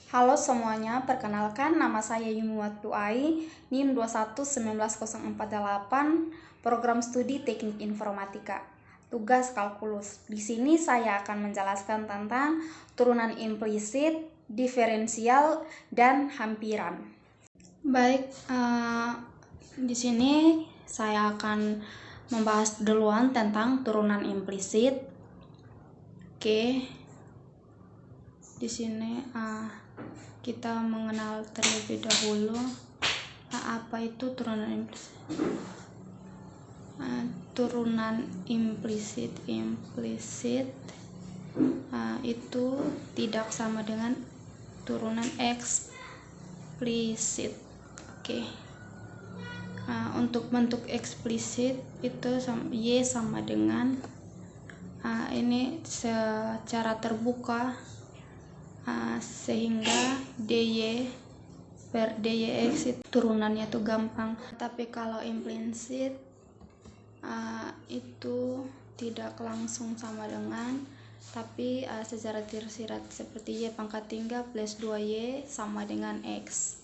Halo semuanya, perkenalkan nama saya Yumuat Duai, NIM 21190448, Program Studi Teknik Informatika, tugas kalkulus. Di sini saya akan menjelaskan tentang turunan implisit, diferensial, dan hampiran. Baik, di sini saya akan membahas duluan tentang turunan implisit. Oke, di sini kita mengenal terlebih dahulu apa itu turunan implisit. Turunan implisit itu tidak sama dengan turunan eksplisit. Oke. Untuk bentuk eksplisit itu Y sama dengan ini secara terbuka, sehingga dy per dyx itu turunannya tuh gampang. Tapi kalau implisit itu tidak langsung sama dengan, tapi secara tersirat seperti y pangkat 3 plus 2y sama dengan x,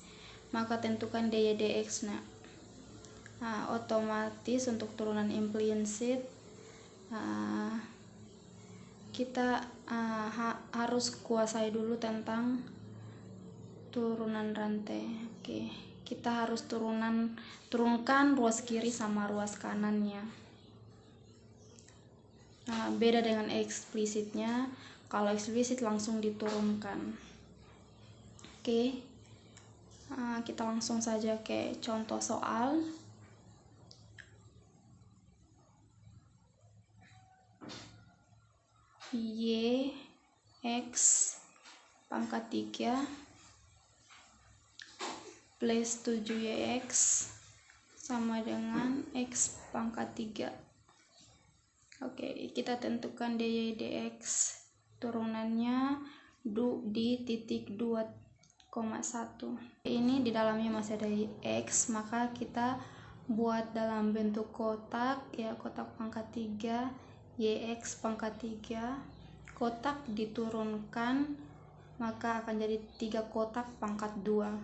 maka tentukan dy dx. Otomatis untuk turunan implisit kita harus kuasai dulu tentang turunan rantai. Oke, kita harus turunkan ruas kiri sama ruas kanannya. Beda dengan eksplisitnya, kalau eksplisit langsung diturunkan. Oke, kita langsung saja ke contoh soal. Y x pangkat 3 plus 7yx sama dengan x pangkat 3. Oke, kita tentukan dy dx turunannya di titik 2,1. Ini di dalamnya masih ada x, maka kita buat dalam bentuk kotak, ya, kotak pangkat 3 yx pangkat 3, kotak diturunkan maka akan jadi 3 kotak pangkat 2.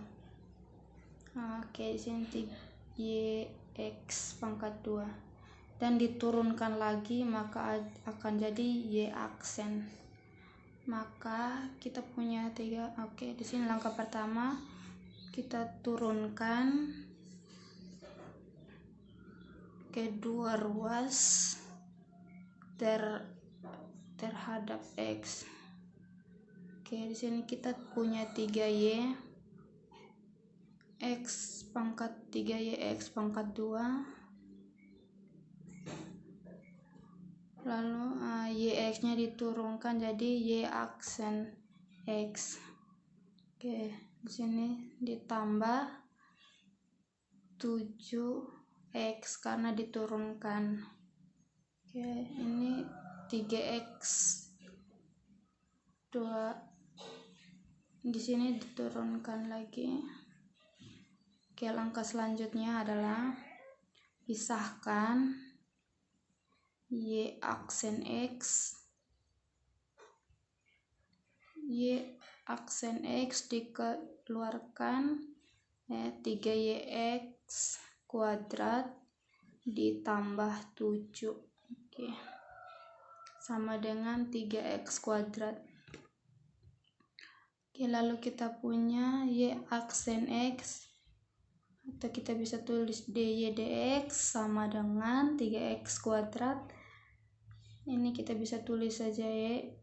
Oke, di sini yx pangkat 2 dan diturunkan lagi maka akan jadi y aksen. Maka kita punya 3. Oke, di sini langkah pertama kita turunkan kedua ruas terhadap x. Oke, di sini kita punya 3y x pangkat 3y x pangkat 2, lalu yx nya diturunkan jadi y aksen x. Oke, di sini ditambah 7x karena diturunkan. Oke, ini 3x 2 di sini diturunkan lagi. Oke, langkah selanjutnya adalah pisahkan y aksen x. Y aksen x dikeluarkan 3yx kuadrat ditambah 7. Oke, sama dengan 3x kuadrat. Oke, lalu kita punya y aksen x, atau kita bisa tulis dy dx sama dengan 3x kuadrat. Ini kita bisa tulis saja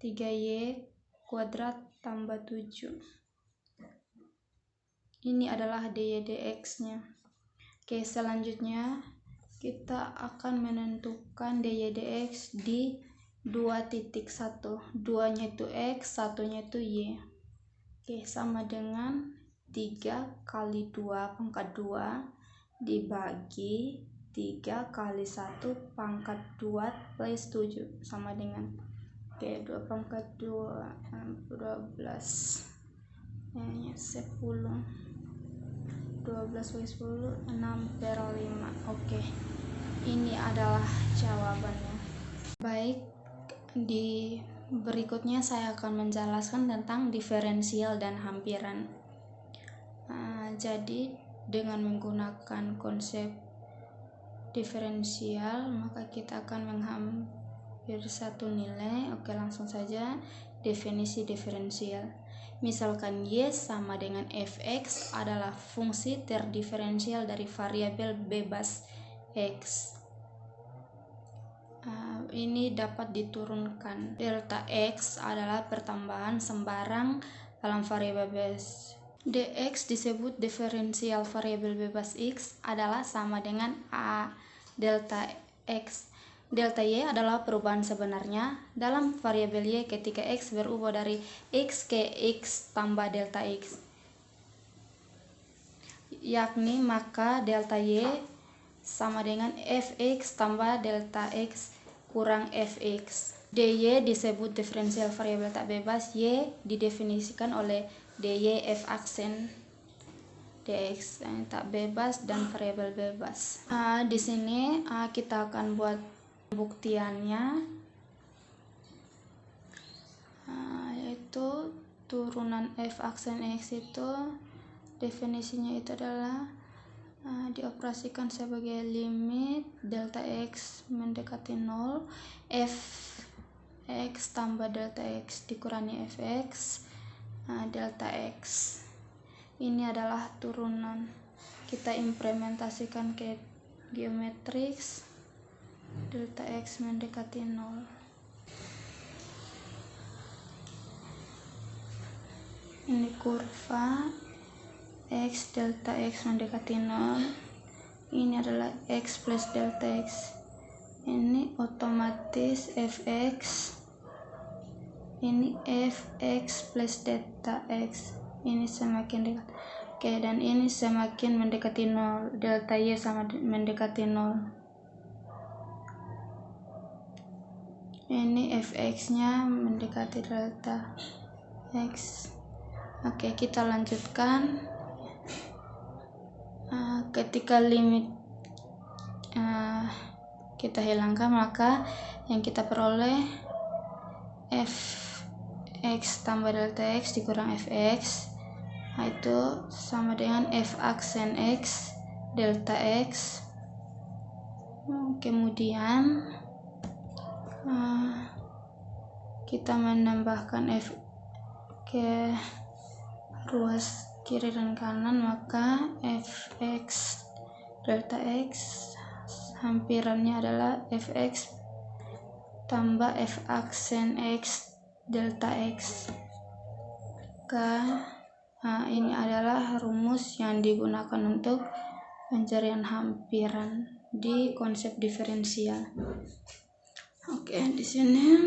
3y kuadrat tambah 7. Ini adalah dy dx nya. Oke, selanjutnya kita akan menentukan dy dx di 2.1. 2-nya itu x, 1-nya itu y. Oke, sama dengan 3 kali 2 pangkat 2 dibagi 3 kali 1 pangkat 2 plus 7 sama dengan 2 pangkat 2 12 10 12 plus 10 6 per 5. Oke, ini adalah jawabannya. Baik, di Berikutnya saya akan menjelaskan tentang diferensial dan hampiran. Jadi dengan menggunakan konsep diferensial maka kita akan menghampir satu nilai. Oke, langsung saja definisi diferensial. Misalkan y sama dengan fx adalah fungsi terdiferensial dari variabel bebas x. Ini dapat diturunkan. Delta x adalah pertambahan sembarang dalam variabel bebas. Dx disebut diferensial variabel bebas x adalah sama dengan a delta x. Delta y adalah perubahan sebenarnya dalam variabel y ketika x berubah dari x ke x tambah delta x. Yakni maka delta y sama dengan fx tambah delta x kurang fx. dy disebut diferensial variabel tak bebas. Y didefinisikan oleh dy f aksen dx tak bebas dan variabel bebas. Di sini kita akan buat pembuktiannya, yaitu turunan f aksen x itu definisinya itu adalah dioperasikan sebagai limit delta x mendekati 0 f x tambah delta x dikurangi fx delta x. Ini adalah turunan. Kita implementasikan ke geometris delta x mendekati 0. Ini kurva x delta x mendekati 0. Ini adalah x plus delta x. Ini otomatis fx. Ini fx plus delta x. Ini semakin dekat. Oke, dan ini semakin mendekati 0. Delta y sama mendekati 0. Ini fx nya mendekati delta x. Oke, kita lanjutkan. Ketika limit kita hilangkan, maka yang kita peroleh fx tambah delta x dikurang fx, itu sama dengan f aksen x delta x. Kemudian kita menambahkan f ke ruas kiri dan kanan, maka fx delta x hampirannya adalah fx tambah f aksen x delta x. Ini adalah rumus yang digunakan untuk pencarian hampiran di konsep diferensial. Oke, di sini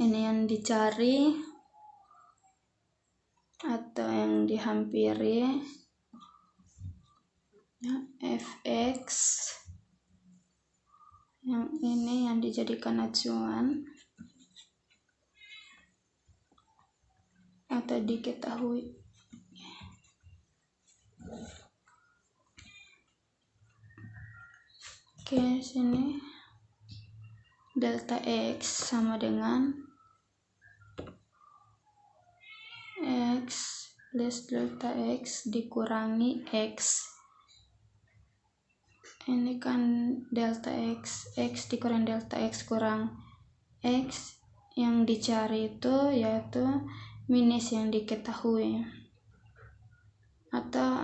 ini yang dicari atau yang dihampiri, fx, yang ini yang dijadikan acuan atau diketahui. Oke, sini delta x sama dengan x plus delta x dikurangi x. Ini kan delta x dikurang delta x kurang x. Yang dicari itu yaitu minus yang diketahui atau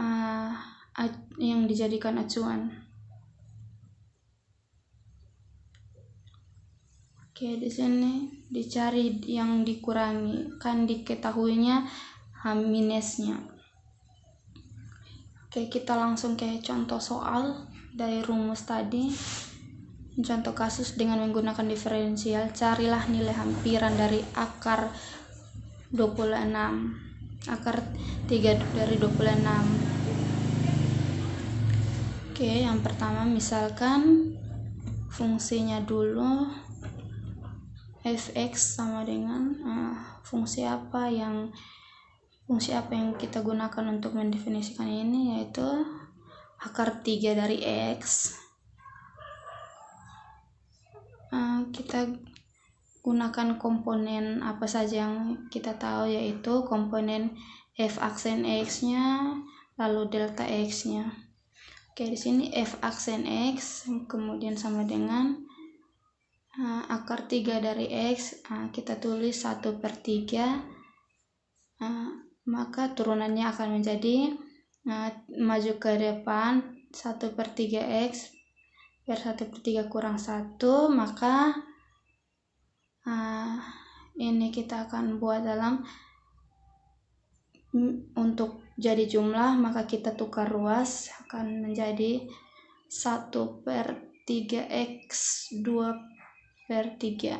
yang dijadikan acuan. Oke, di sini dicari yang dikurangi, kan diketahuinya minusnya. Oke, kita langsung ke contoh soal dari rumus tadi. Contoh kasus dengan menggunakan diferensial, carilah nilai hampiran dari akar 26, akar 3 dari 26. Oke, yang pertama misalkan fungsinya dulu fx sama dengan fungsi apa yang kita gunakan untuk mendefinisikan ini, yaitu akar 3 dari x. Kita gunakan komponen apa saja yang kita tahu, yaitu komponen f aksen x nya lalu delta x nya. Oke, di sini f aksen x kemudian sama dengan akar 3 dari x, kita tulis 1/3, maka turunannya akan menjadi maju ke depan 1/3 x per 1/3 kurang 1, maka ini kita akan buat dalam untuk jadi jumlah, maka kita tukar ruas akan menjadi 1/3 x 2/3.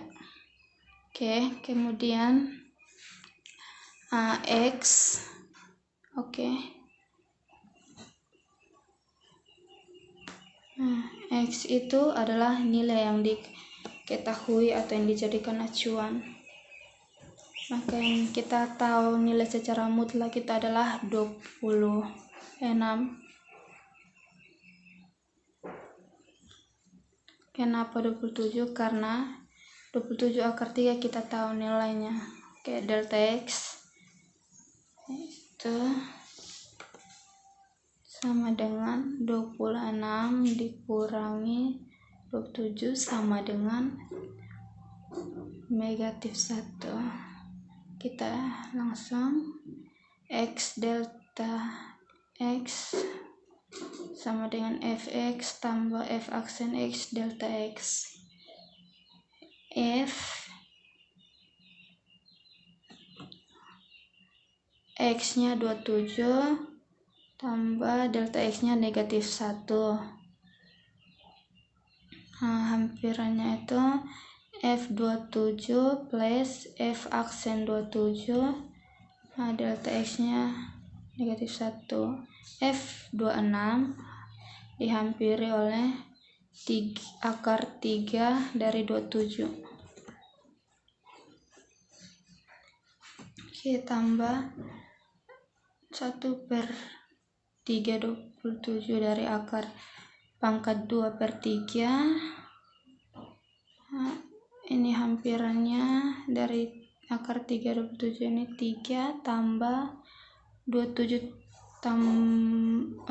Oke, kemudian x, x itu adalah nilai yang diketahui atau yang dijadikan acuan. Maka yang kita tahu nilai secara mutlak kita adalah 26. Kenapa 27? Karena 27 akar 3 kita tahu nilainya. Oke, delta x itu sama dengan 26 dikurangi 27 sama dengan -1. Kita langsung x delta x sama dengan fx tambah f aksen x delta x. F x nya 27 tambah delta x nya -1. Hampirannya itu f27 plus f aksen 27, delta x nya -1. F26 dihampiri oleh akar 3 dari 27. Oke, tambah 1/3 27 dari akar pangkat 2/3. Ini hampirannya dari akar 3 27 ini 3 tambah 27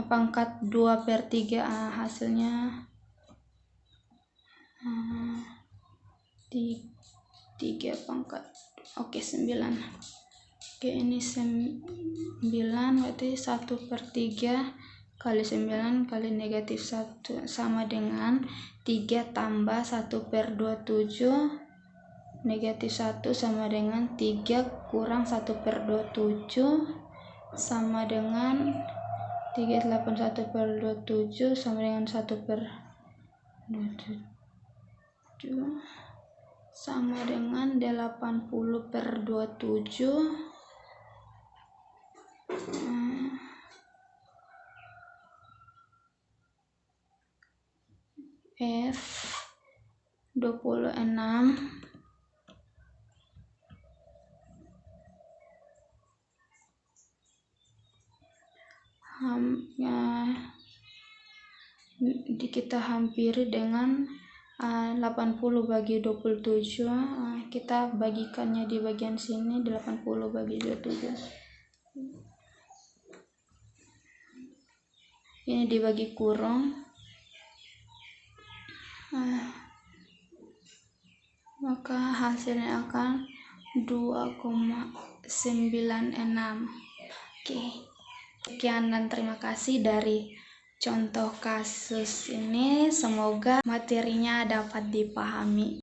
pangkat 2/3, hasilnya 3 pangkat 9. Oke, ini 9 berarti 1/3 kali 9 kali -1 sama dengan 3 tambah 1/27 -1 sama dengan 3 kurang 1/27 sama dengan 38 1/27 sama dengan 1/27 sama dengan 80/27. F 26 kita hampiri dengan 80 bagi 27, kita bagikannya di bagian sini, 80 bagi 27 ini dibagi kurung, maka hasilnya akan 2,96. Oke, sekian dan terima kasih dari contoh kasus ini. Semoga materinya dapat dipahami.